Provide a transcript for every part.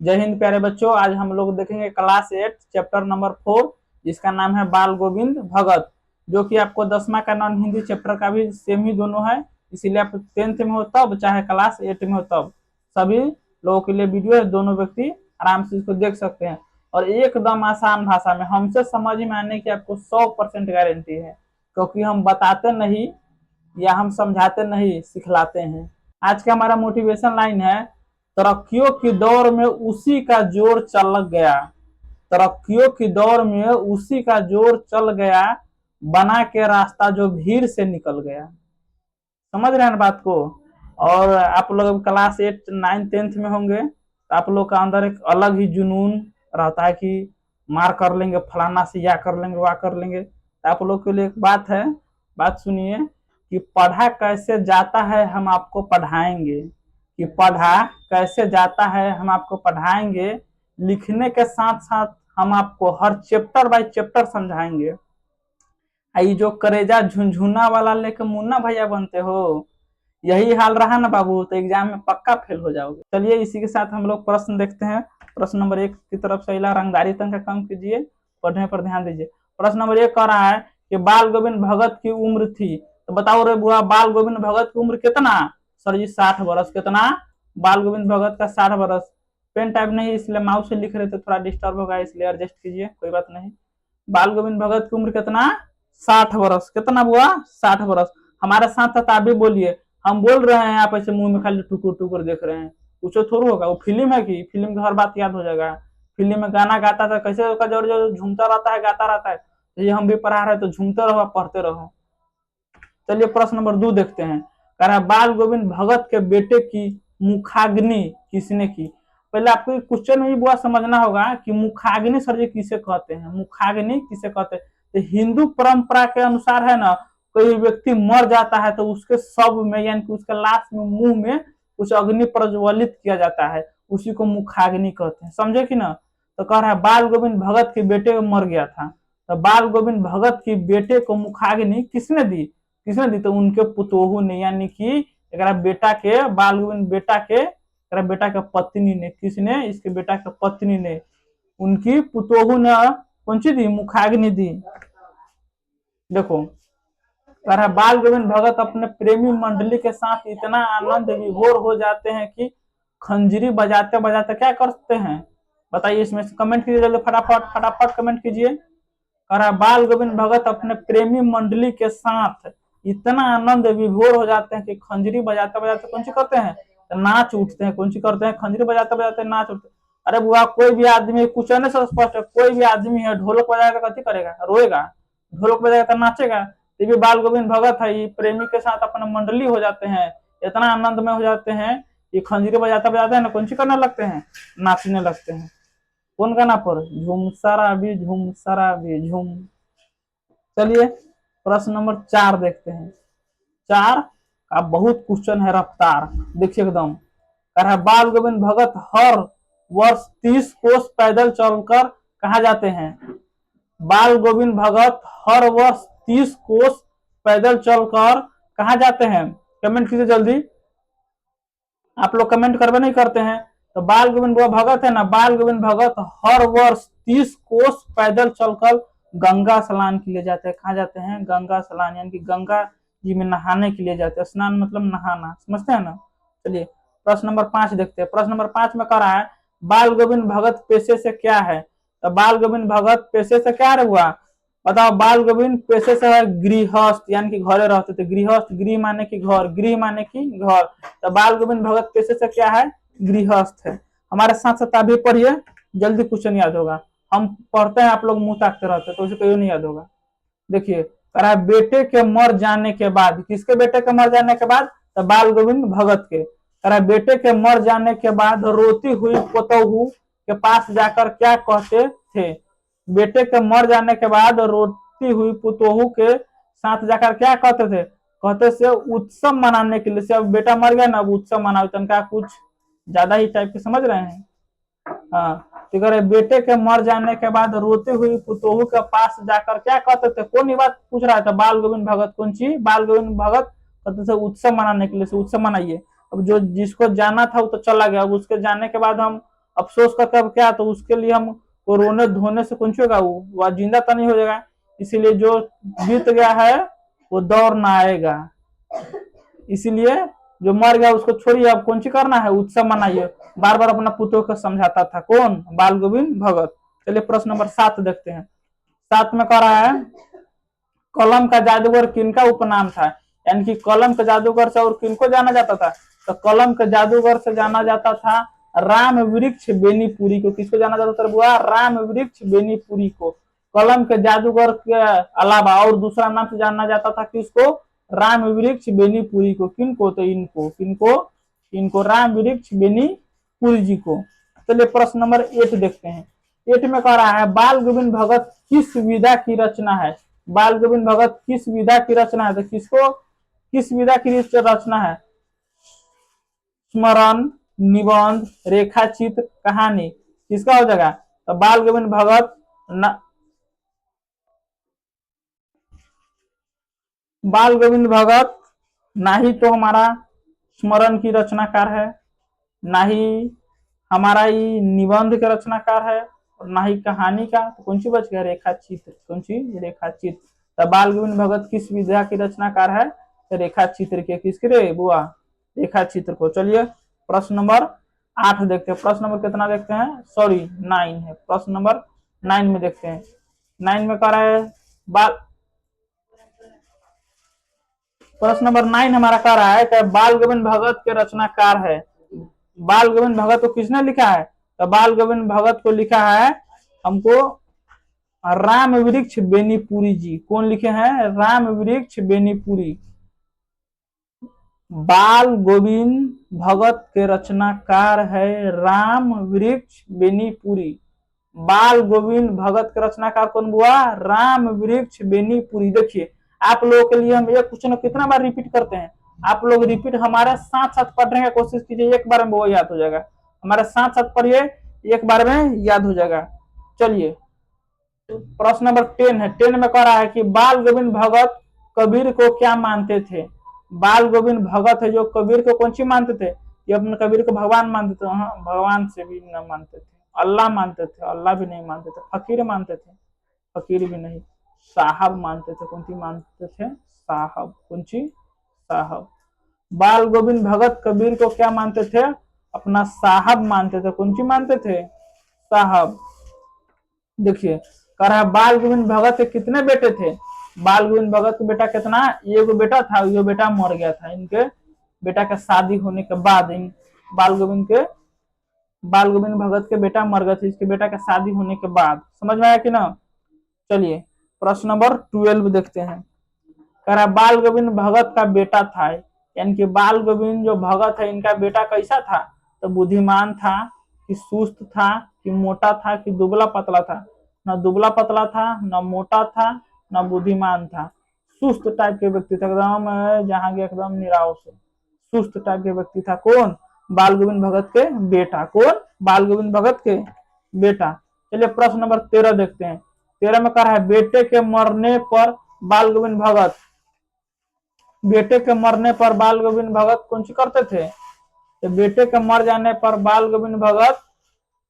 जय हिंद प्यारे बच्चों। आज हम लोग देखेंगे क्लास 8 चैप्टर नंबर 4, जिसका नाम है बाल गोविंद भगत, जो कि आपको 10वां का नॉन हिंदी चैप्टर का भी सेम ही दोनों है। इसीलिए आप 10th में हो तब चाहे क्लास 8 में हो तब सभी लोगों के लिए वीडियो है। दोनों व्यक्ति आराम से इसको देख सकते हैं और एकदम आसान भाषा में हमसे समझ में आने की आपको 100% गारंटी है, क्योंकि हम बताते नहीं या हम समझाते नहीं, सिखलाते हैं। आज का हमारा मोटिवेशन लाइन है, तरक्कियों की दौड़ में उसी का जोर चल गया। तरक्कियों की दौड़ में उसी का जोर चल गया, बना के रास्ता जो भीड़ से निकल गया। समझ रहे हैं बात को। और आप लोग क्लास 8 9 10th में होंगे तो आप लोग का अंदर एक अलग ही जुनून रहता है कि मार कर लेंगे फलाना से, या कर लेंगे वह कर लेंगे। तो आप लोग के लिए एक बात है, बात सुनिए कि पढ़ा कैसे जाता है हम आपको पढ़ाएंगे। कि पढ़ा कैसे जाता है हम आपको पढ़ाएंगे, लिखने के साथ साथ हम आपको हर चैप्टर बाय चैप्टर समझाएंगे। आई जो करेजा झुनझुना वाला लेके मुन्ना भैया बनते हो, यही हाल रहा ना बाबू तो एग्जाम में पक्का फेल हो जाओगे। चलिए इसी के साथ हम लोग प्रश्न देखते हैं। प्रश्न नंबर 1 की तरफ से रंगदारी तंग का काम कीजिए, पढ़ने पर ध्यान दीजिए। प्रश्न नंबर 1 कह रहा है कि बाल गोविंद भगत की उम्र थी, तो बताओ रे बुआ, बाल गोविंद भगत की उम्र कितना? सर जी 60 वर्ष। कितना? बाल गोविंद भगत का 60 वर्ष। पेन टाइप नहीं इसलिए माउस से लिख रहे थे, थोड़ा डिस्टर्ब होगा इसलिए एडजस्ट कीजिए, कोई बात नहीं। बाल गोविंद भगत की उम्र कितना? 60 वर्ष। कितना बुआ? 60 वर्ष। हमारे साथ साथ आप भी बोलिए। हम बोल रहे हैं, आप ऐसे मुंह में खाली टुकुर टुकुर देख रहे हैं, कुछ थोड़ा होगा। वो फिल्म है कि फिल्म की हर बात याद हो जाएगा। फिल्म में गाना गाता था, कैसे उसका जोर जो झूमता रहता है, गाता रहता है। तो ये हम भी पढ़ा रहे तो झूमते रहो, पढ़ते रहो। चलिए प्रश्न नंबर 2 देखते हैं। कह रहा है बाल गोविंद भगत के बेटे की मुखाग्नि किसने की? पहले आपको क्वेश्चन में बुआ समझना होगा कि मुखाग्नि सर जी किसे कहते हैं, मुखाग्नि किसे कहते हैं। तो हिंदू परंपरा के अनुसार है ना, कोई व्यक्ति मर जाता है तो उसके शव में यानी कि उसके लाश में मुंह में कुछ अग्नि प्रज्वलित किया जाता है, उसी को मुखाग्नि कहते हैं। समझे कि ना। तो कह रहा है बाल गोविंद भगत के बेटे मर गया था, तो बाल गोविंद भगत के बेटे को मुखाग्नि किसने दी? किसने दी? तो उनके पुतोहू ने, यानी कि एक बेटा के, बाल गोविंद बेटा के पत्नी ने। किसने? इसके बेटा के पत्नी ने, उनकी पुतोहू ने कौन सी दी? मुखाग्नि दी। देखो कह रहा बाल गोविंद भगत अपने प्रेमी मंडली के साथ इतना आनंद विभोर हो जाते हैं कि खंजरी बजाते बजाते क्या करते हैं? बताइए, इसमें से कमेंट कीजिए जल्दी, फटाफट फटाफट कमेंट कीजिए। कह रहा बाल गोविंद भगत अपने प्रेमी मंडली के साथ इतना आनंद विभोर हो जाते हैं कि खंजरी बजाते बजाते कौन सी करते हैं? तो नाच उठते हैं। कौन सी करते हैं? खंजरी बजाते बजाते नाच उठते। अरे बुआ, कोई भी आदमी, कुछ नहीं सब स्पष्ट है, कोई भी आदमी है ढोलक बजाएगा कथी करेगा? रोएगा। ढोलक बजाएगा तो नाचेगा। ये भी बाल गोविंद भगत है, ये प्रेमी के साथ अपना मंडली हो जाते हैं, इतना आनंद में हो जाते हैं, ये खंजरी बजाते बजाते है ना कौन सी करने लगते हैं? नाचने लगते हैं। कौन गाना पर? झूम सारा भी झूम, सारा भी झूम। चलिए प्रश्न नंबर 4 देखते हैं। 4 का बहुत क्वेश्चन है, रफ्तार देखिए एकदम। कह रहा है बाल गोविंद भगत हर वर्ष 30 कोस पैदल चलकर कहा जाते हैं? बाल गोविंद भगत हर वर्ष 30 कोस पैदल चलकर कहा जाते हैं? कमेंट कीजिए जल्दी। आप लोग कमेंट करवे नहीं करते हैं। तो बाल गोविंद भगत है ना, बाल गोविंद भगत हर वर्ष 30 कोस पैदल चलकर गंगा स्नान के लिए जाते हैं। कहा जाते हैं? गंगा स्नान, यानी कि गंगा जी में नहाने के लिए जाते हैं। स्नान मतलब नहाना, समझते हैं ना। चलिए प्रश्न नंबर 5 देखते हैं। प्रश्न नंबर 5 में कह रहा है बाल गोविंद भगत पेशे से क्या है? तो बाल गोविंद भगत पेशे से क्या हुआ? बताओ। बाल गोविंद पेशे से है गृहस्थ, यानी कि घरे रहते थे। गृहस्थ, गृह माने की घर, गृह माने की घर। तो बाल गोविंद भगत पेशे से क्या है? गृहस्थ है। हमारे साथ साथ आप भी पढ़िए, जल्दी क्वेश्चन याद होगा। हम पढ़ते हैं, आप लोग मुंह ताकते रहते हैं तो उसे कहीं नहीं याद होगा। देखिए कह रहा है बेटे के मर जाने के बाद, किसके बेटे के मर जाने के बाद? तो बाल गोविंद भगत के। कह रहा है बेटे के मर जाने के बाद रोती हुई पोतोहू के पास जाकर क्या कहते थे? बेटे के मर जाने के बाद रोती हुई पुतोहू के साथ जाकर क्या कहते थे? कहते से उत्सव मनाने के लिए। अब बेटा मर गया ना, अब उत्सव मनाओ, तनका कुछ ज्यादा ही टाइप के, समझ रहे हैं। हाँ, तो कह रहे बेटे के मर जाने के बाद रोती हुई पुतोहू के पास जाकर क्या कहते थे? कौन ये बात पूछ रहा था? बाल गोविंद भगत। कौन सी? बाल गोविंद भगत कहते थे उत्सव मनाने के लिए। उत्सव मनाइए। अब जो जिसको जाना था वो तो चला गया, अब उसके जाने के बाद हम अफसोस का कब क्या, तो उसके लिए हम को रोने धोने से कुछ होगा, वह जिंदा तो नहीं हो जाएगा। इसीलिए जो बीत गया है वो दौड़ ना आएगा। इसीलिए जो मर गया उसको छोड़िए, अब कौन सी करना है, उत्सव मनाइए। बार बार अपना पुत्रों को समझाता था, कौन, बाल गोविंद भगत। चलिए प्रश्न नंबर 7 देखते हैं। 7 में कह रहा है कलम का जादूगर किनका उपनाम था, यानी कि कलम के जादूगर से और किनको जाना जाता था, तो कलम के जादूगर से जाना जाता था राम वृक्ष बेनीपुरी को। किसको जाना जाता था बुआ, राम वृक्ष बेनीपुरी को। कलम के जादूगर के अलावा और दूसरा नाम से जाना जाता था किसको, राम वृक्ष बेनीपुरी को। किनको, तो इनको, किनको, इनको राम वृक्ष बेनीपुरी जी को। चलिए प्रश्न नंबर 8 देखते हैं। 8 में कह रहा है बाल गोविंद भगत किस विधा की रचना है। बाल गोविंद भगत किस विधा की रचना है, तो किसको, किस विधा की रचना है, स्मरण, निबंध, रेखा चित्र, कहानी, किसका हो जाएगा, तो बाल गोविंद भगत बाल गोविंद भगत ना ही तो हमारा स्मरण की रचनाकार है, ना ही हमारा ही निबंध का रचनाकार है, और ना ही कहानी का, तो कौन सी बच गया, रेखा चित्र। कौन सी, रेखा चित्र। तो बाल गोविंद भगत किस विधा की रचनाकार है, तो रेखा चित्र के। किसके रे बुआ, रेखा चित्र को। चलिए प्रश्न नंबर 8 देखते हैं। प्रश्न नंबर कितना देखते हैं, सॉरी 9 है। प्रश्न नंबर 9 में देखते हैं। 9 में कह रहा है बाल प्रश्न नंबर 9 हमारा कह रहा है कि बाल गोविंद भगत के रचनाकार है। बाल गोविंद भगत को किसने लिखा है, तो बाल गोविंद भगत को लिखा है हमको राम वृक्ष बेनीपुरी जी। कौन लिखे हैं, राम वृक्ष बेनीपुरी। बाल गोविंद भगत के रचनाकार है राम वृक्ष बेनीपुरी। बाल गोविंद भगत के रचनाकार कौन हुआ, राम वृक्ष बेनीपुरी। देखिए आप लोगों के लिए हम एक क्वेश्चन कितना बार रिपीट करते हैं, आप लोग रिपीट हमारे साथ साथ पढ़ने की कोशिश कीजिए, एक बार में वो याद हो जाएगा। हमारे साथ साथ पढ़िए, एक बार में याद हो जाएगा। चलिए प्रश्न नंबर 10 है। 10 में कह रहा है कि बाल गोविंद भगत कबीर को क्या मानते थे। बाल गोविंद भगत है जो कबीर को कौन सी मानते थे, ये अपने कबीर को भगवान मानते थे। हाँ, भगवान से भी न मानते थे, अल्लाह मानते थे, अल्लाह भी नहीं मानते थे। फकीर मानते थे, फकीर भी नहीं। साहब मानते थे, कौन सी मानते थे, साहब। कौन सी, साहब। बाल गोविंद भगत कबीर को क्या मानते थे, अपना साहब मानते थे। कौन सी मानते थे, साहब। देखिए कह रहा है बाल गोविंद भगत के कितने बेटे थे। बाल गोविंद भगत का बेटा कितना, ये बेटा था, ये बेटा मर गया था। इनके बेटा का शादी होने के बाद, इन बाल गोविंद भगत के बेटा मर गए थे, इसके बेटा का शादी होने के बाद। समझ में आया कि ना। चलिए प्रश्न नंबर 12 देखते हैं। कह रहा बाल गोविंद भगत का बेटा था, यानी कि बाल गोविंद जो भगत है इनका बेटा कैसा था, तो बुद्धिमान था, कि सुस्त था, कि मोटा था, कि दुबला पतला था। न दुबला पतला था, न मोटा था, न बुद्धिमान था। सुस्त टाइप के व्यक्ति था, एकदम जहां के एकदम निराव से सुस्त टाइप के व्यक्ति था। कौन, बाल गोविंद भगत के बेटा। कौन, बाल गोविंद भगत के बेटा। चलिए प्रश्न नंबर 13 देखते हैं। 13 में कह रहा है बेटे के मरने पर बाल गोविंद भगत, बेटे के मरने पर बाल गोविंद भगत कौन सी करते थे, तो बेटे के मर जाने पर बाल गोविंद भगत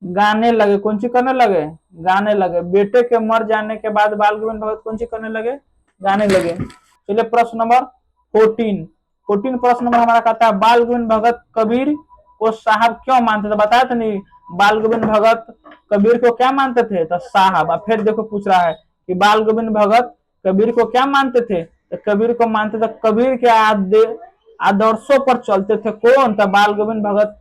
गाने लगे। कौन सी करने लगे, गाने लगे। बेटे के मर जाने के बाद बाल गोविंद भगत कौन सी करने लगे, गाने लगे। चलिए प्रश्न नंबर 14 प्रश्न नंबर हमारा कहता है बाल गोविंद भगत कबीर को साहब क्यों मानते थे, बताया तो नहीं। बाल गोविंद भगत कबीर को क्या मानते थे, तो साहब। अब फिर देखो पूछ रहा है कि बाल गोविंद भगत कबीर को क्या मानते थे, तो कबीर को मानते थे, कबीर के आदर्शों पर चलते थे। कौन, तो बाल गोविंद भगत।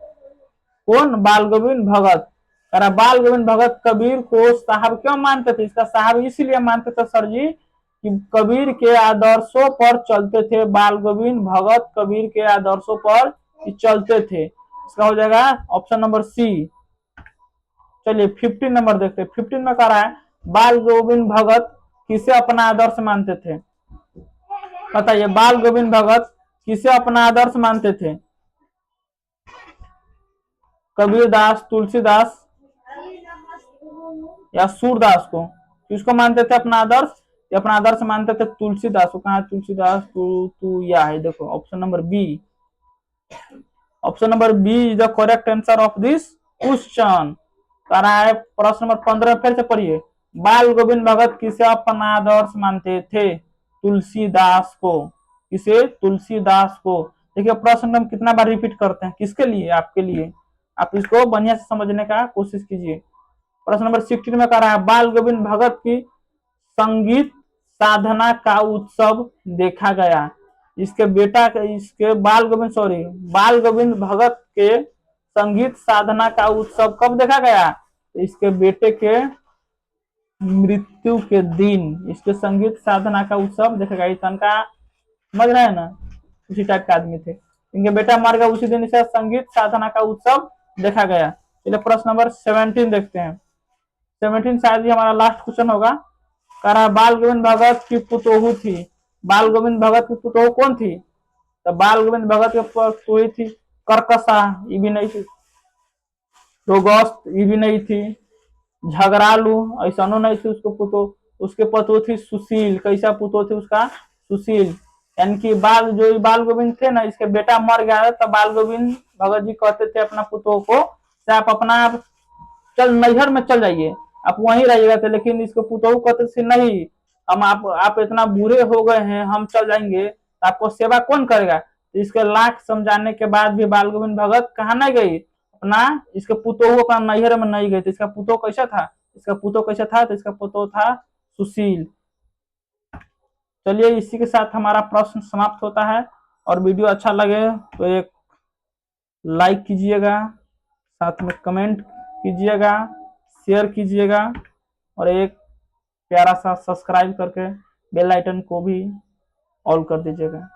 कौन, बाल गोविंद भगत। बाल गोविंद भगत कबीर को साहब क्यों मानते थे, इसका साहब इसलिए मानते थे सर जी कि कबीर के आदर्शों पर चलते थे। बाल गोविंद भगत कबीर के आदर्शों पर चलते थे। इसका हो जाएगा ऑप्शन नंबर सी। चलिए 15 नंबर देखते हैं। 15 में कह रहा है बाल गोविंद भगत किसे अपना आदर्श मानते थे, बताइए। बाल गोविंद भगत किसे अपना आदर्श मानते थे, कबीरदास, तुलसीदास या सूरदास को। किसको मानते थे अपना आदर्श, ये अपना आदर्श मानते थे तुलसीदास को। कहा तुलसीदास, तू या है, देखो option number B. Option number B is the correct answer of this question. कह रहा है प्रश्न नंबर 15 फिर से पढ़िए। बाल गोविंद भगत किसे अपना आदर्श मानते थे? तुलसीदास को। किसे? तुलसीदास को। देखिए प्रश्न हम कितना बार रिपीट करते हैं, किसके लिए? आपके लिए। आप इसको बढ़िया से समझने का कोशिश कीजिए। प्रश्न नंबर 16 में कह रहा है बाल गोविंद भगत की संगीत साधना का उत्सव देखा गया। इसके बेटा इसके बाल गोविंद भगत के संगीत साधना का उत्सव कब देखा गया? तो इसके बेटे के मृत्यु के दिन इसके संगीत साधना का उत्सव देखा गया। तनका समझ रहे हैं ना, उसी टाइप के आदमी थे। इनके बेटा मर गया उसी दिन, इसे संगीत साधना का उत्सव देखा गया। चलिए प्रश्न नंबर 17 देखते हैं। 17 शायद ही हमारा लास्ट क्वेश्चन होगा। कह रहा बाल गोविंद भगत की पुतोहू थी। बाल गोविंद भगत की पुतोहू कौन थी? तो बाल गोविंद भगत की पुतोहू थी कर्कशा, ये भी नहीं थी। रोगस्त, ये भी नहीं थी। झगड़ालू, ऐसा नहीं थी उसको पुतो। उसके पतो थी सुशील। कैसा पुतो थी उसका? सुशील। यानी कि बाल गोविंद थे ना, इसके बेटा मर गया है, तो बाल गोविंद भगत जी कहते थे अपना पुतो को से आप अपना चल नैहर में चल जाइए, आप वहीं रहिएगा। तो लेकिन इसको पुतोहू कहते थे नहीं, हम आप इतना बुरे हो गए हैं, हम चल जाएंगे तो आपको सेवा कौन करेगा? तो इसके लाख समझाने के बाद भी बाल गोविंद भगत कहाँ नहीं गई? अपना इसके पुतोहू अपना नैहर में नहीं गए। तो इसका पुतोह कैसा था? तो इसका पुतोह था सुशील। चलिए इसी के साथ हमारा प्रश्न समाप्त होता है। और वीडियो अच्छा लगे तो एक लाइक कीजिएगा, साथ में कमेंट कीजिएगा, शेयर कीजिएगा और एक प्यारा सा सब्सक्राइब करके बेल आइकन को भी ऑल कर दीजिएगा।